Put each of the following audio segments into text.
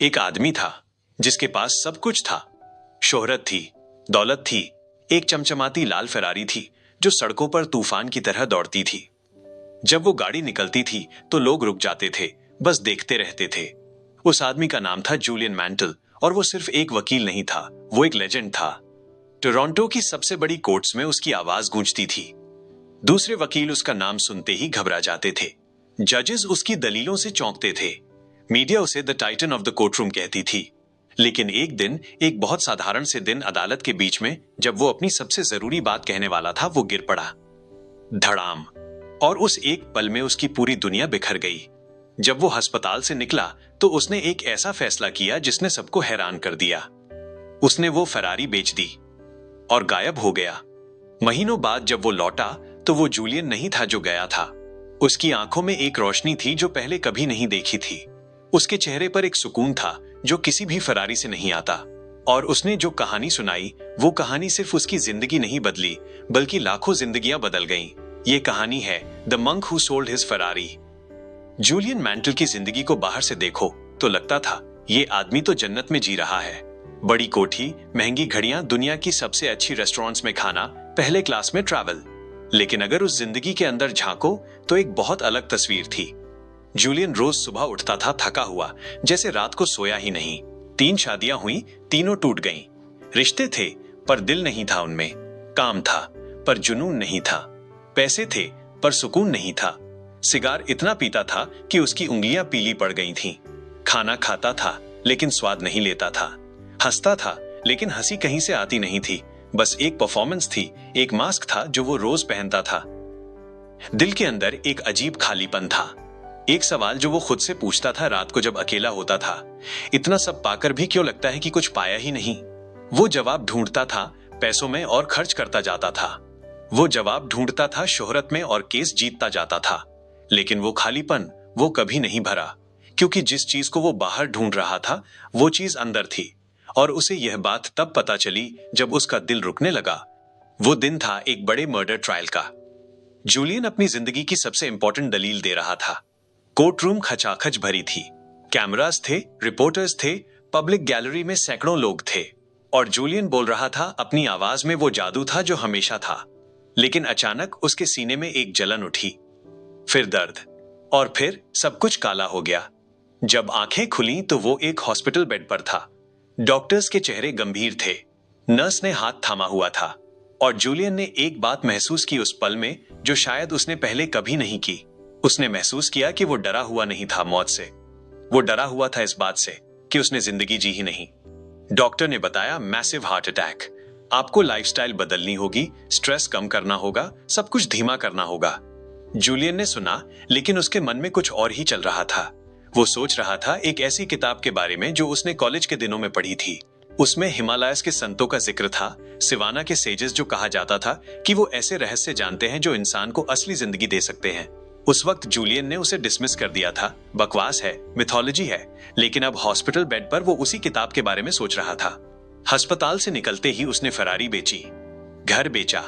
एक आदमी था जिसके पास सब कुछ था। शोहरत थी, दौलत थी, एक चमचमाती लाल फरारी थी जो सड़कों पर तूफान की तरह दौड़ती थी। जब वो गाड़ी निकलती थी तो लोग रुक जाते थे, बस देखते रहते थे। उस आदमी का नाम था जूलियन मैंटल और वो सिर्फ एक वकील नहीं था, वो एक लेजेंड था। टोरंटो की सबसे बड़ी कोर्ट्स में उसकी आवाज गूंजती थी। दूसरे वकील उसका नाम सुनते ही घबरा जाते थे। जजेस उसकी दलीलों से चौंकते थे। मीडिया उसे the Titan of the courtroom कहती थी। लेकिन एक दिन, एक बहुत साधारण से दिन अदालत के बीच में, जब वो अपनी सबसे जरूरी बात कहने वाला था, वो गिर पड़ा। धड़ाम। और उस एक पल में उसकी पूरी दुनिया बिखर गई। जब वो अस्पताल से निकला तो उसने एक ऐसा फैसला किया जिसने सबको हैरान कर दिया। उसने वो फरारी बेच दी और गायब हो गया। महीनों बाद जब वो लौटा तो वो जूलियन नहीं था जो गया था। उसकी आंखों में एक रोशनी थी जो पहले कभी नहीं देखी थी। उसके चेहरे पर एक सुकून था जो किसी भी फरारी से नहीं आता। और उसने जो कहानी सुनाई, वो कहानी सिर्फ उसकी जिंदगी नहीं बदली, बल्कि लाखों जिंदगियां बदल गईं। ये कहानी है the monk who sold his Ferrari. Julian Mantle की जिंदगी को बाहर से देखो तो लगता था ये आदमी तो जन्नत में जी रहा है। बड़ी कोठी, महंगी घड़ियां, दुनिया की सबसे अच्छी रेस्टोरेंट्स में खाना, पहले क्लास में ट्रैवल। लेकिन अगर उस जिंदगी के अंदर झांको तो एक बहुत अलग तस्वीर थी। जूलियन रोज सुबह उठता था थका हुआ, जैसे रात को सोया ही नहीं। 3 शादियां हुई, तीनों टूट गईं। रिश्ते थे पर दिल नहीं था उनमें। काम था पर जुनून नहीं था। पैसे थे पर सुकून नहीं था। सिगार इतना पीता था कि उसकी उंगलियां पीली पड़ गई थीं। खाना खाता था लेकिन स्वाद नहीं लेता था। हंसता था लेकिन हंसी कहीं से आती नहीं थी। बस एक परफॉर्मेंस थी, एक मास्क था जो वो रोज पहनता था। दिल के अंदर एक अजीब खालीपन था। एक सवाल जो वो खुद से पूछता था रात को जब अकेला होता था, इतना सब पाकर भी क्यों लगता है कि कुछ पाया ही नहीं। वो जवाब ढूंढता था पैसों में और खर्च करता जाता था। वो जवाब ढूंढता था शोहरत में और केस जीतता जाता था। लेकिन वो खालीपन, वो कभी नहीं भरा, क्योंकि जिस चीज को वो बाहर ढूंढ रहा था वो चीज अंदर थी। और उसे यह बात तब पता चली जब उसका दिल रुकने लगा। वो दिन था एक बड़े मर्डर ट्रायल का। जूलियन अपनी जिंदगी की सबसे इंपॉर्टेंट दलील दे रहा था। कोर्ट रूम खचाखच भरी थी। कैमरास थे, रिपोर्टर्स थे, पब्लिक गैलरी में सैकड़ों लोग थे। और जूलियन बोल रहा था, अपनी आवाज में वो जादू था जो हमेशा था। लेकिन अचानक उसके सीने में एक जलन उठी, फिर दर्द, और फिर सब कुछ काला हो गया। जब आंखें खुली तो वो एक हॉस्पिटल बेड पर था। डॉक्टर्स के चेहरे गंभीर थे। नर्स ने हाथ थामा हुआ था। और जूलियन ने एक बात महसूस की उस पल में जो शायद उसने पहले कभी नहीं की। उसने महसूस किया कि वो डरा हुआ नहीं था मौत से। वो डरा हुआ था इस बात से कि उसने जिंदगी जी ही नहीं। डॉक्टर ने बताया, मैसिव हार्ट अटैक। आपको लाइफस्टाइल बदलनी होगी, स्ट्रेस कम करना होगा, सब कुछ धीमा करना होगा। जूलियन ने सुना, लेकिन उसके मन में कुछ और ही चल रहा था। वो सोच रहा था एक ऐसी किताब के बारे में जो उसने कॉलेज के दिनों में पढ़ी थी। उसमें हिमालयस के संतों का जिक्र था, सिवाना के सेजेस, जो कहा जाता था कि वो ऐसे रहस्य जानते हैं जो इंसान को असली जिंदगी दे सकते हैं। उस वक्त जूलियन ने उसे डिसमिस कर दिया था, बकवास है, मिथोलॉजी है। लेकिन अब हॉस्पिटल बेड पर वो उसी किताब के बारे में सोच रहा था। अस्पताल से निकलते ही उसने फरारी बेची, घर बेचा,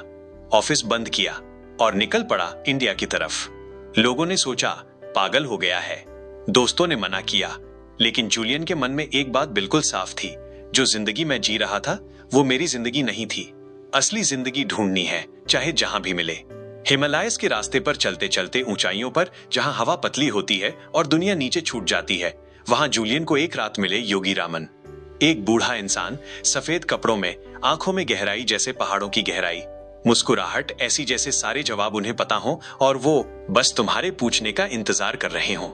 ऑफिस बंद किया और निकल पड़ा इंडिया की तरफ। लोगों ने सोचा पागल हो गया है, दोस्तों ने मना किया। लेकिन जूलियन के मन में एक बात बिल्कुल साफ थी, जो जिंदगी मैं जी रहा था वो मेरी जिंदगी नहीं थी। असली जिंदगी ढूंढनी है, चाहे जहां भी मिले। हिमालयस के रास्ते पर चलते चलते ऊंचाइयों पर, जहां हवा पतली होती है और दुनिया नीचे छूट जाती है, वहां जूलियन को एक रात मिले योगी रामन। एक बूढ़ा इंसान, सफेद कपड़ों में, आंखों में गहराई जैसे पहाड़ों की गहराई, मुस्कुराहट ऐसी जैसे सारे जवाब उन्हें पता हो और वो बस तुम्हारे पूछने का इंतजार कर रहे हों।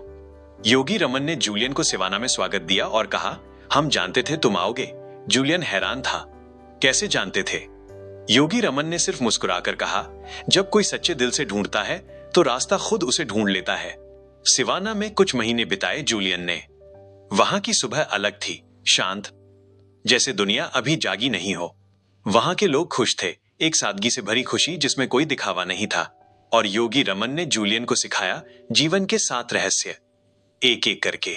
योगी रमन ने जूलियन को सिवाना में स्वागत दिया और कहा, हम जानते थे तुम आओगे। जूलियन हैरान था, कैसे जानते थे? योगी रमन ने सिर्फ मुस्कुराकर कहा, जब कोई सच्चे दिल से ढूंढता है तो रास्ता खुद उसे ढूंढ लेता है। सिवाना में कुछ महीने बिताए जूलियन ने। वहां की सुबह अलग थी, शांत, जैसे दुनिया अभी जागी नहीं हो। वहां के लोग खुश थे, एक सादगी से भरी खुशी जिसमें कोई दिखावा नहीं था। और योगी रमन ने जूलियन को सिखाया जीवन के 7 रहस्य, एक एक करके,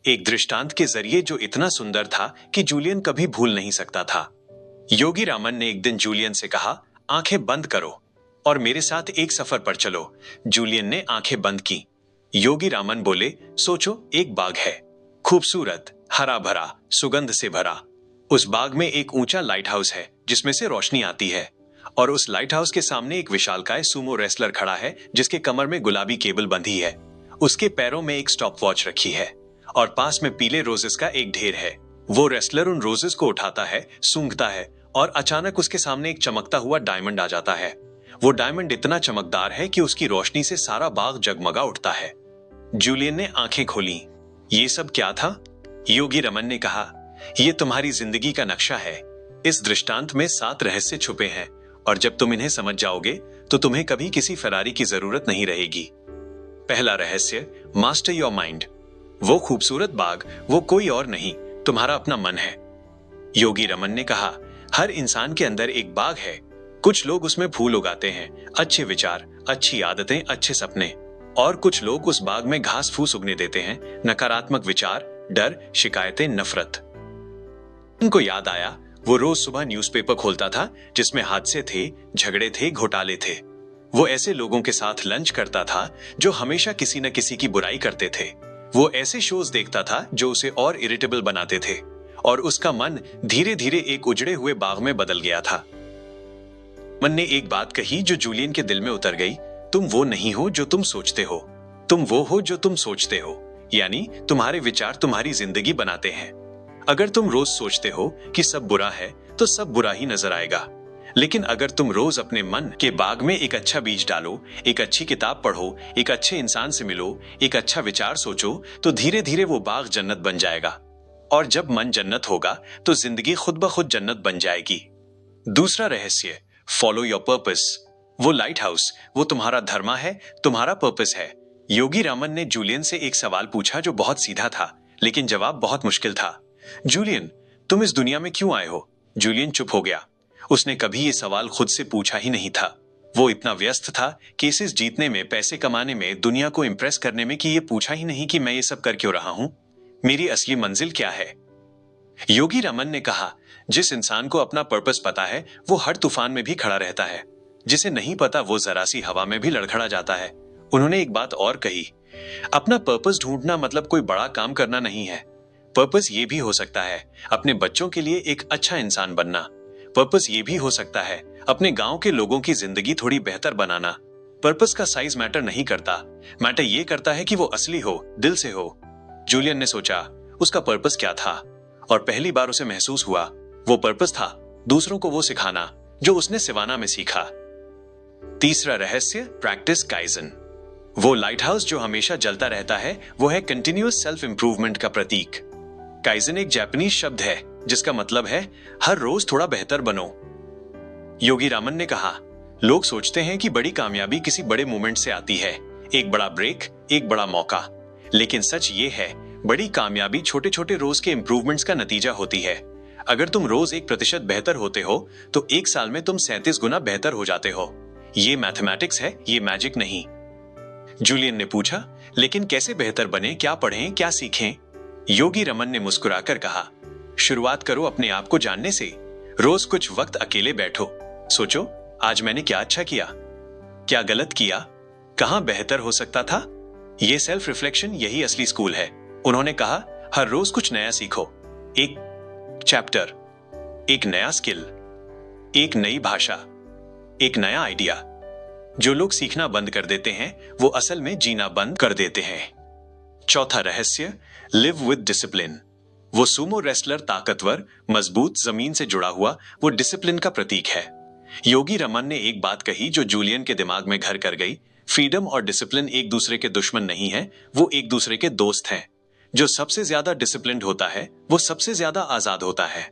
एक दृष्टांत के जरिए जो इतना सुंदर था कि जूलियन कभी भूल नहीं सकता था। योगी रामन ने एक दिन जूलियन से कहा, आंखें बंद करो और मेरे साथ एक सफर पर चलो। जूलियन ने आंखें बंद की। योगी रामन बोले, सोचो एक बाग है, खूबसूरत, हरा भरा, सुगंध से भरा। उस बाग में एक ऊंचा लाइट हाउस है जिसमें से रोशनी आती है, और उस लाइट हाउस के सामने एक विशालकाय सूमो रेसलर खड़ा है जिसके कमर में गुलाबी केबल बंधी है। उसके पैरों में एक स्टॉप वॉच रखी है और पास में पीले रोजेस का एक ढेर है। वो रेसलर उन रोजेस को उठाता है, सूंघता है और अचानक उसके सामने एक चमकता हुआ डायमंड आ जाता है। वो डायमंड इतना चमकदार है कि उसकी रोशनी से सारा बाग जगमगा उठता है। जूलियन ने आंखें खोली। ये सब क्या था? योगी रमन ने कहा, ये तुम्हारी जिंदगी का नक्शा है। इस दृष्टांत में 7 रहस्य छुपे हैं और जब तुम इन्हें समझ जाओगे तो तुम्हें कभी किसी फरारी की जरूरत नहीं रहेगी। पहला रहस्य, मास्टर योर माइंड। वो खूबसूरत बाग वो कोई और नहीं, तुम्हारा अपना मन है। योगी रमन ने कहा, हर इंसान के अंदर एक बाग है। कुछ लोग उसमें फूल उगाते हैं, अच्छे विचार, अच्छी आदतें, अच्छे सपने, और कुछ लोग उस बाग में घास फूस उगने देते हैं, नकारात्मक विचार, डर, शिकायतें, नफरत। उनको याद आया, वो रोज सुबह न्यूज़पेपर खोलता था जिसमें हादसे थे, झगड़े थे, घोटाले थे। वो ऐसे लोगों के साथ लंच करता था जो हमेशा किसी न किसी की बुराई करते थे। वो ऐसे शोज देखता था जो उसे और इरिटेबल बनाते थे, और उसका मन धीरे धीरे एक उजड़े हुए बाग में बदल गया था। मन ने एक बात कही जो जूलियन के दिल में उतर गई, तुम वो नहीं हो जो तुम सोचते हो, तुम वो हो जो तुम सोचते हो। यानी तुम्हारे विचार तुम्हारी जिंदगी बनाते हैं। अगर तुम रोज सोचते हो कि सब बुरा है तो सब बुरा ही नजर आएगा, लेकिन अगर तुम रोज अपने मन के बाग में एक अच्छा बीज डालो, एक अच्छी किताब पढ़ो, एक अच्छे इंसान से मिलो, एक अच्छा विचार सोचो, तो धीरे धीरे वो बाग जन्नत बन जाएगा। और जब मन जन्नत होगा तो जिंदगी खुद ब खुद जन्नत बन जाएगी। दूसरा रहस्य, फॉलो योर पर्पस। वो लाइट हाउस वो तुम्हारा धर्म है, तुम्हारा पर्पस है। योगी रामन ने जूलियन से एक सवाल पूछा जो बहुत सीधा था, लेकिन जवाब बहुत मुश्किल था। जूलियन, तुम इस दुनिया में क्यों आए हो? जूलियन चुप हो गया। उसने कभी ये सवाल खुद से पूछा ही नहीं था। वो इतना व्यस्त था केसेस जीतने में, पैसे कमाने में, दुनिया को इंप्रेस करने में कि ये पूछा ही नहीं कि मैं ये सब कर क्यों रहा हूं, मेरी असली मंजिल क्या है। योगी रमन ने कहा, जिस इंसान को अपना पर्पस पता है वो हर तूफान में भी खड़ा रहता है, जिसे नहीं पता वो जरा सी हवा में भी लड़खड़ा जाता है। उन्होंने एक बात और कही, अपना पर्पस ढूंढना मतलब कोई बड़ा काम करना नहीं है। पर्पस ये भी हो सकता है अपने बच्चों के लिए एक अच्छा इंसान बनना। पर्पस ये भी हो सकता है अपने गांव के लोगों की जिंदगी थोड़ी बेहतर बनाना। पर्पस का साइज मैटर नहीं करता, मैटर ये करता है कि वो असली हो, दिल से हो। जूलियन ने सोचा उसका पर्पस क्या था, और पहली बार उसे महसूस हुआ वो पर्पस था दूसरों को वो सिखाना जो उसने सिवाना में सीखा। तीसरा रहस्य, प्रैक्टिस काइजन। वो लाइट हाउस जो हमेशा जलता रहता है वो है कंटिन्यूअस सेल्फ इंप्रूवमेंट का प्रतीक। काइजन एक जापानीज शब्द है जिसका मतलब है हर रोज थोड़ा बेहतर बनो। योगी रामन ने कहा, लोग सोचते हैं कि बड़ी कामयाबी किसी बड़े मूवमेंट से आती है, एक बड़ा ब्रेक, एक बड़ा मौका, लेकिन सच ये है बड़ी कामयाबी छोटे छोटे रोज के इंप्रूवमेंट्स का नतीजा होती है। अगर तुम रोज 1% बेहतर होते हो तो 1 साल में तुम 37 गुना बेहतर हो जाते हो। ये मैथमेटिक्स है, ये मैजिक नहीं। जूलियन ने पूछा, लेकिन कैसे बेहतर बने, क्या पढ़ें, क्या सीखें? योगी रमन ने मुस्कुराकर कहा, शुरुआत करो अपने आप को जानने से। रोज कुछ वक्त अकेले बैठो, सोचो आज मैंने क्या अच्छा किया, क्या गलत किया, कहां बेहतर हो सकता था। यह सेल्फ रिफ्लेक्शन यही असली स्कूल है। उन्होंने कहा, हर रोज कुछ नया सीखो, एक चैप्टर, एक नया स्किल, एक नई भाषा, एक नया आइडिया। जो लोग सीखना बंद कर देते हैं वो असल में जीना बंद कर देते हैं। चौथा रहस्य, लिव विद डिसिप्लिन। वो सूमो रेसलर ताकतवर, मजबूत, जमीन से जुड़ा हुआ वो डिसिप्लिन का प्रतीक है। योगी रमन ने एक बात कही जो जूलियन के दिमाग में घर कर गई, फ्रीडम और डिसिप्लिन एक दूसरे के दुश्मन नहीं है, वो एक दूसरे के दोस्त हैं। जो सबसे ज्यादा डिसिप्लिन्ड होता है वो सबसे ज्यादा आजाद होता है।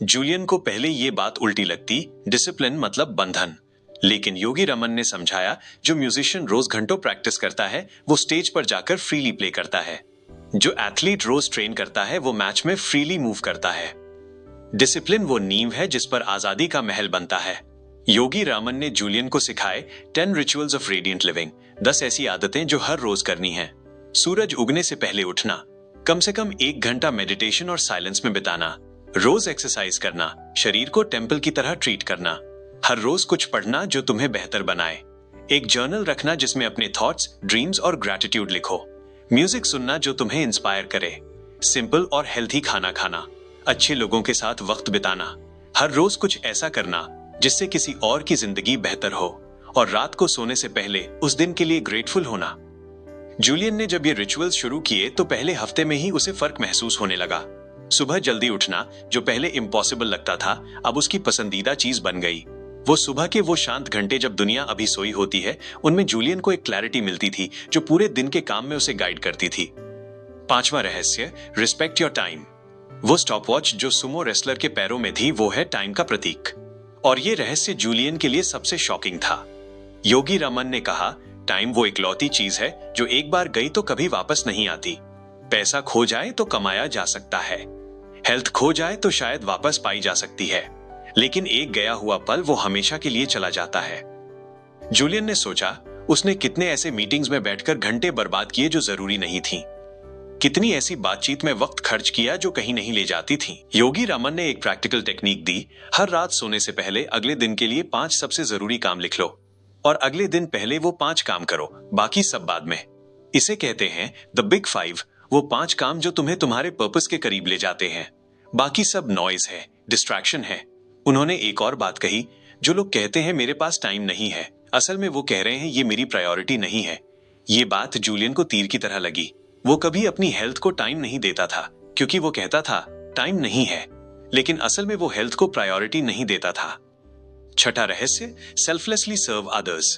जूलियन को पहले ये बात उल्टी लगती, डिसिप्लिन मतलब बंधन, लेकिन योगी रमन ने समझाया जो म्यूजिशियन रोज घंटों प्रैक्टिस करता है वो स्टेज पर जाकर फ्रीली प्ले करता है। जो एथलीट रोज ट्रेन करता है वो मैच में फ्रीली मूव करता है। डिसिप्लिन वो नींव है जिस पर आजादी का महल बनता है। योगी रामन ने जूलियन को सिखाए 10 रिचुअल्स ऑफ रेडिएंट लिविंग, 10 ऐसी आदतें जो हर रोज करनी है। सूरज उगने से पहले उठना, कम से कम 1 घंटा मेडिटेशन और साइलेंस में बिताना, रोज एक्सरसाइज करना, शरीर को टेम्पल की तरह ट्रीट करना, हर रोज कुछ पढ़ना जो तुम्हें बेहतर बनाए, एक जर्नल रखना जिसमें अपने थॉट्स, ड्रीम्स और ग्रैटिट्यूड लिखो, म्यूजिक सुनना जो तुम्हें इंस्पायर करे, सिंपल और हेल्थी खाना खाना, अच्छे लोगों के साथ वक्त बिताना, हर रोज कुछ ऐसा करना जिससे किसी और की जिंदगी बेहतर हो, और रात को सोने से पहले उस दिन के लिए ग्रेटफुल होना। जूलियन ने जब ये रिचुअल्स शुरू किए तो पहले हफ्ते में ही उसे फर्क महसूस होने लगा। सुबह जल्दी उठना, जो पहले इम्पॉसिबल लगता था, अब उसकी पसंदीदा चीज बन गई। वो सुबह के वो शांत घंटे जब दुनिया अभी सोई होती है, उनमें जूलियन को एक क्लैरिटी मिलती थी जो पूरे दिन के काम में उसे गाइड करती थी। 5वां रहस्य, रिस्पेक्ट योर टाइम। वो स्टॉपवॉच जो सुमो रेसलर के पैरों में थी, वो है टाइम का प्रतीक। और ये रहस्य जूलियन के लिए सबसे शॉकिंग था। योगी रमन ने कहा, टाइम वो इकलौती चीज है जो एक बार गई तो कभी वापस नहीं आती। पैसा खो जाए तो कमाया जा सकता है, हेल्थ खो जाए तो शायद वापस पाई जा सकती है, लेकिन एक गया हुआ पल वो हमेशा के लिए चला जाता है। जूलियन ने सोचा, उसने कितने ऐसे मीटिंग्स में बैठकर घंटे बर्बाद किए जो जरूरी नहीं थी, कितनी ऐसी बातचीत में वक्त खर्च किया जो कहीं नहीं ले जाती थी। योगी रमन ने एक प्रैक्टिकल टेक्निक दी, हर रात सोने से पहले अगले दिन के लिए 5 सबसे जरूरी काम लिख लो, और अगले दिन पहले वो 5 काम करो, बाकी सब बाद में। इसे कहते हैं द बिग 5, वो 5 काम जो तुम्हें तुम्हारे पर्पस के करीब ले जाते हैं, बाकी सब नॉइज है, डिस्ट्रैक्शन है। उन्होंने एक और बात कही, जो लोग कहते हैं मेरे पास टाइम नहीं है, असल में वो कह रहे हैं ये मेरी प्रायोरिटी नहीं है। ये बात जूलियन को तीर की तरह लगी। वो कभी अपनी हेल्थ को टाइम नहीं देता था क्योंकि वो कहता था टाइम नहीं है, लेकिन असल में वो हेल्थ को प्रायोरिटी नहीं देता था। 6वां रहस्य, सेल्फलेसली सर्व अदर्स।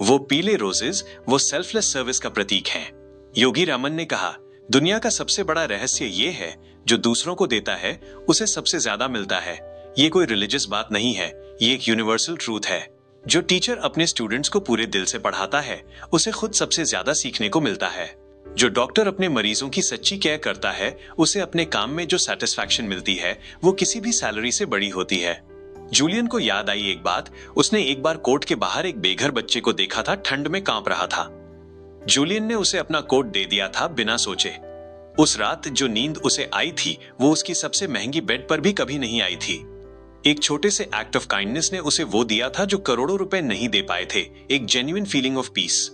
वो पीले रोजेस वो सेल्फलेस सर्विस का प्रतीक हैं। योगी रमन ने कहा, दुनिया का सबसे बड़ा रहस्य ये है, जो दूसरों को देता है उसे सबसे ज्यादा मिलता है। ये कोई रिलीजियस बात नहीं है, ये एक यूनिवर्सल ट्रूथ है। जो टीचर अपने स्टूडेंट्स को पूरे दिल से पढ़ाता है, उसे खुद सबसे ज्यादा सीखने को मिलता है। जो डॉक्टर अपने मरीजों की सच्ची केयर करता है, उसे अपने काम में जो सेटिस्फैक्शन मिलती है, वो किसी भी सैलरी से बड़ी होती है। जूलियन को याद आई एक बात, उसने एक बार कोर्ट के बाहर एक बेघर बच्चे को देखा था, ठंड में कांप रहा था। जूलियन ने उसे अपना कोट दे दिया था बिना सोचे। उस रात जो नींद उसे आई थी, वो उसकी सबसे महंगी बेड पर भी कभी नहीं आई थी। एक छोटे से एक्ट ऑफ काइंडनेस ने उसे वो दिया था जो करोड़ों रुपए नहीं दे पाए थे, एक जेन्युइन फीलिंग ऑफ पीस।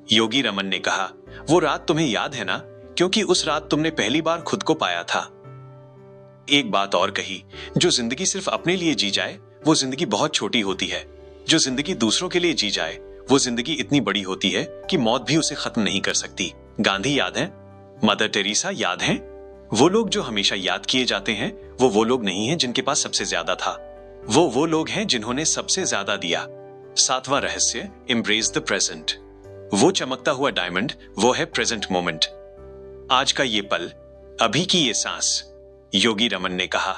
योगी रमन ने कहा, वो रात तुम्हें याद है ना, क्योंकि उस रात तुमने पहली बार खुद को पाया था। एक बात और कही, जो जिंदगी सिर्फ अपने लिए जी जाए वो जिंदगी बहुत छोटी होती है, जो जिंदगी दूसरों के लिए जी जाए वो जिंदगी इतनी बड़ी होती है कि मौत भी उसे खत्म नहीं कर सकती। गांधी याद है, मदर टेरेसा याद हैं? वो लोग जो हमेशा याद किए जाते हैं, वो लोग नहीं हैं जिनके पास सबसे ज्यादा था, वो लोग हैं जिन्होंने सबसे ज्यादा दिया। 7वां रहस्य, एम्ब्रेस द प्रेजेंट। वो चमकता हुआ डायमंड, वो है प्रेजेंट मोमेंट। आज का ये पल, अभी की ये सांस। योगी रमन ने कहा,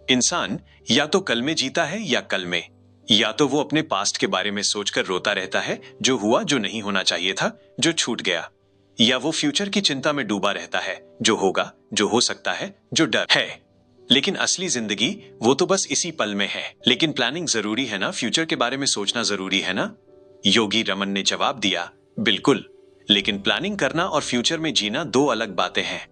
इंसान या तो कल में जीता है या कल में, या तो वो अपने पास्ट के बारे में सोचकर रोता रहता है, जो हुआ, जो नहीं होना चाहिए था, जो छूट गया, या वो फ्यूचर की चिंता में डूबा रहता है, जो होगा, जो हो सकता है, जो डर है। लेकिन असली जिंदगी वो तो बस इसी पल में है। लेकिन प्लानिंग जरूरी है ना, फ्यूचर के बारे में सोचना जरूरी है ना? योगी रमन ने जवाब दिया, बिल्कुल, लेकिन प्लानिंग करना और फ्यूचर में जीना दो अलग बातें हैं।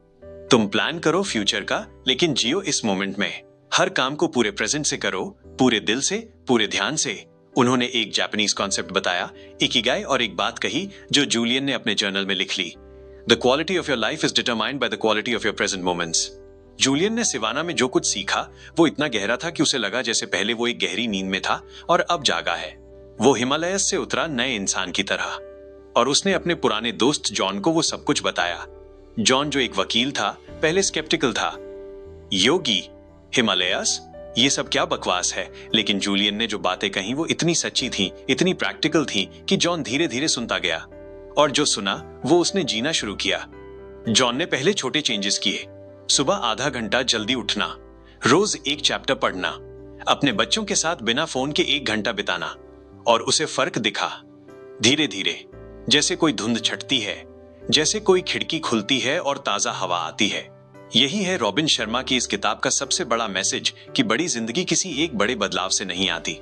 तुम प्लान करो फ्यूचर का, लेकिन जियो इस मोमेंट में। हर काम को पूरे प्रेजेंट से करो, पूरे दिल से, पूरे ध्यान से। उन्होंने एक जापानीज कॉन्सेप्ट बताया, इकिगाई, और एक बात कही जो जूलियन ने अपने जर्नल में लिख ली, the quality of your life is determined by the quality of your present moments. Julian ने सिवाना में जो कुछ सीखा वो इतना गहरा था कि उसे लगा जैसे पहले वो एक गहरी नींद में था और अब जागा है। वो हिमालयस से उतरा नए इंसान की तरह, और उसने अपने पुराने दोस्त जॉन को वो सब कुछ बताया। जॉन जो एक वकील था, पहले स्केप्टिकल था। योगी, हिमालयस, ये सब क्या बकवास है। लेकिन जूलियन ने जो बातें कही वो इतनी सच्ची थी, इतनी प्रैक्टिकल थी कि जॉन धीरे धीरे सुनता गया, और जो सुना वो उसने जीना शुरू किया। जॉन ने पहले छोटे चेंजेस किए, सुबह आधा घंटा जल्दी उठना, रोज एक चैप्टर पढ़ना, अपने बच्चों के साथ बिना फोन के 1 घंटा बिताना, और उसे फर्क दिखा। धीरे धीरे, जैसे कोई धुंध छटती है, जैसे कोई खिड़की खुलती है और ताजा हवा आती है। यही है रॉबिन शर्मा की इस किताब का सबसे बड़ा मैसेज, कि बड़ी जिंदगी किसी एक बड़े बदलाव से नहीं आती,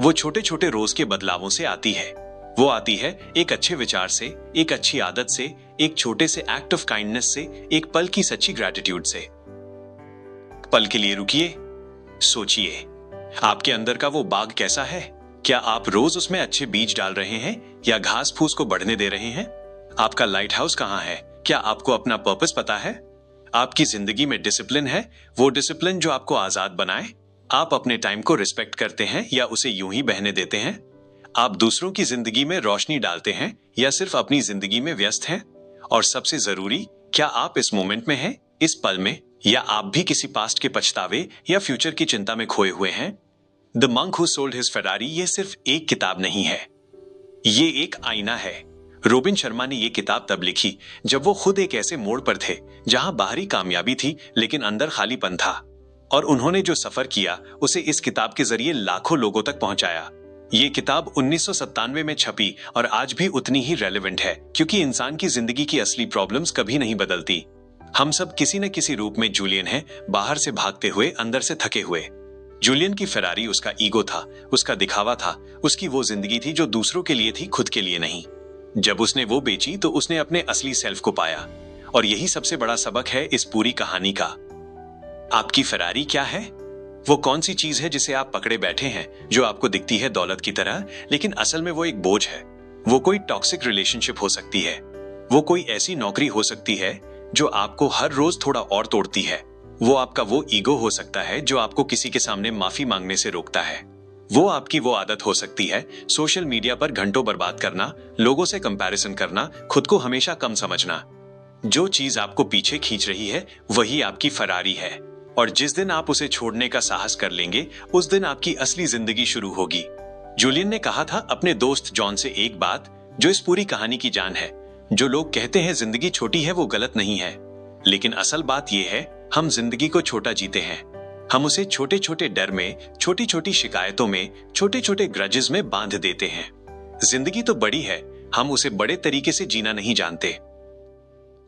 वो छोटे छोटे रोज के बदलावों से आती है। वो आती है एक अच्छे विचार से, एक अच्छी आदत से, एक छोटे से एक्ट ऑफ काइंडनेस से, एक पल की सच्ची ग्रेटिट्यूड से। पल के लिए रुकिए, सोचिए, आपके अंदर का वो बाग कैसा है? क्या आप रोज उसमें अच्छे बीज डाल रहे हैं या घास फूस को बढ़ने दे रहे हैं? आपका लाइट हाउस कहाँ है? क्या आपको अपना पर्पस पता है? आपकी जिंदगी में डिसिप्लिन है, वो डिसिप्लिन जो आपको आजाद बनाए? आप अपने टाइम को रिस्पेक्ट करते हैं या उसे यूं ही बहने देते हैं? आप दूसरों की जिंदगी में रोशनी डालते हैं या सिर्फ अपनी जिंदगी में व्यस्त हैं? और सबसे जरूरी, क्या आप इस मोमेंट में हैं, इस पल में, या आप भी किसी पास्ट के पछतावे या फ्यूचर की चिंता में खोए हुए हैं? The monk who sold his Ferrari ये सिर्फ एक किताब नहीं है, ये एक आईना है। रोबिन शर्मा ने ये किताब तब लिखी जब वो खुद एक ऐसे मोड़ पर थे जहां बाहरी कामयाबी थी लेकिन अंदर खालीपन था, और उन्होंने जो सफर किया उसे इस किताब के जरिए लाखों लोगों तक पहुंचाया। ये किताब 1997 में छपी और आज भी उतनी ही रेलेवेंट है, क्योंकि इंसान की जिंदगी की असली प्रॉब्लम्स कभी नहीं बदलती। हम सब किसी न किसी रूप में जूलियन हैं, बाहर से भागते हुए, अंदर से थके हुए। जूलियन की फेरारी उसका ईगो था, उसका दिखावा था, उसकी वो जिंदगी थी जो दूसरों के लिए थी, खुद के लिए नहीं। जब उसने वो बेची तो उसने अपने असली सेल्फ को पाया, और यही सबसे बड़ा सबक है इस पूरी कहानी का। आपकी फेरारी क्या है? वो कौन सी चीज है जिसे आप पकड़े बैठे हैं, जो आपको दिखती है दौलत की तरह, लेकिन असल में वो एक बोझ है। वो कोई टॉक्सिक रिलेशनशिप हो सकती है, वो कोई ऐसी नौकरी हो सकती है जो आपको हर रोज थोड़ा और तोड़ती है, वो आपका वो ईगो हो सकता है जो आपको किसी के सामने माफी मांगने से रोकता है, वो आपकी वो आदत हो सकती है सोशल मीडिया पर घंटों बर्बाद करना, लोगों से कंपैरिजन करना, खुद को हमेशा कम समझना। जो चीज आपको पीछे खींच रही है वही आपकी फरारी है, और जिस दिन आप उसे छोड़ने का साहस कर लेंगे उस दिन आपकी असली जिंदगी शुरू होगी। जूलियन ने कहा था अपने दोस्त जॉन से एक बात जो इस पूरी कहानी की जान है, जो लोग कहते हैं जिंदगी छोटी है वो गलत नहीं है, लेकिन असल बात यह है हम जिंदगी को छोटा जीते हैं। हम उसे छोटे छोटे डर में, छोटी छोटी शिकायतों में, छोटे छोटे ग्रजेस में बांध देते हैं। जिंदगी तो बड़ी है, हम उसे बड़े तरीके से जीना नहीं जानते।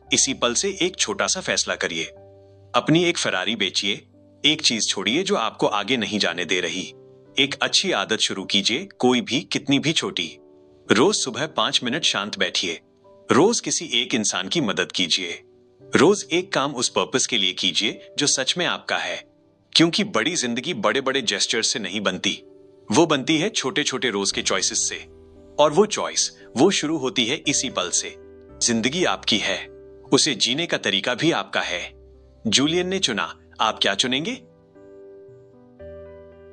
इसी पल से एक छोटा सा फैसला करिए, अपनी एक फरारी बेचिए, एक चीज छोड़िए जो आपको आगे नहीं जाने दे रही। एक अच्छी आदत शुरू कीजिए, कोई भी, कितनी भी छोटी। रोज सुबह 5 मिनट शांत बैठिए, रोज किसी एक इंसान की मदद कीजिए, रोज एक काम उस पर्पस के लिए कीजिए जो सच में आपका है, क्योंकि बड़ी जिंदगी बड़े बड़े जेस्चर्स से नहीं बनती, वो बनती है छोटे छोटे रोज के चॉइसेस से, और वो चॉइस वो शुरू होती है इसी पल से। जिंदगी आपकी है, उसे जीने का तरीका भी आपका है। जूलियन ने चुना, आप क्या चुनेंगे?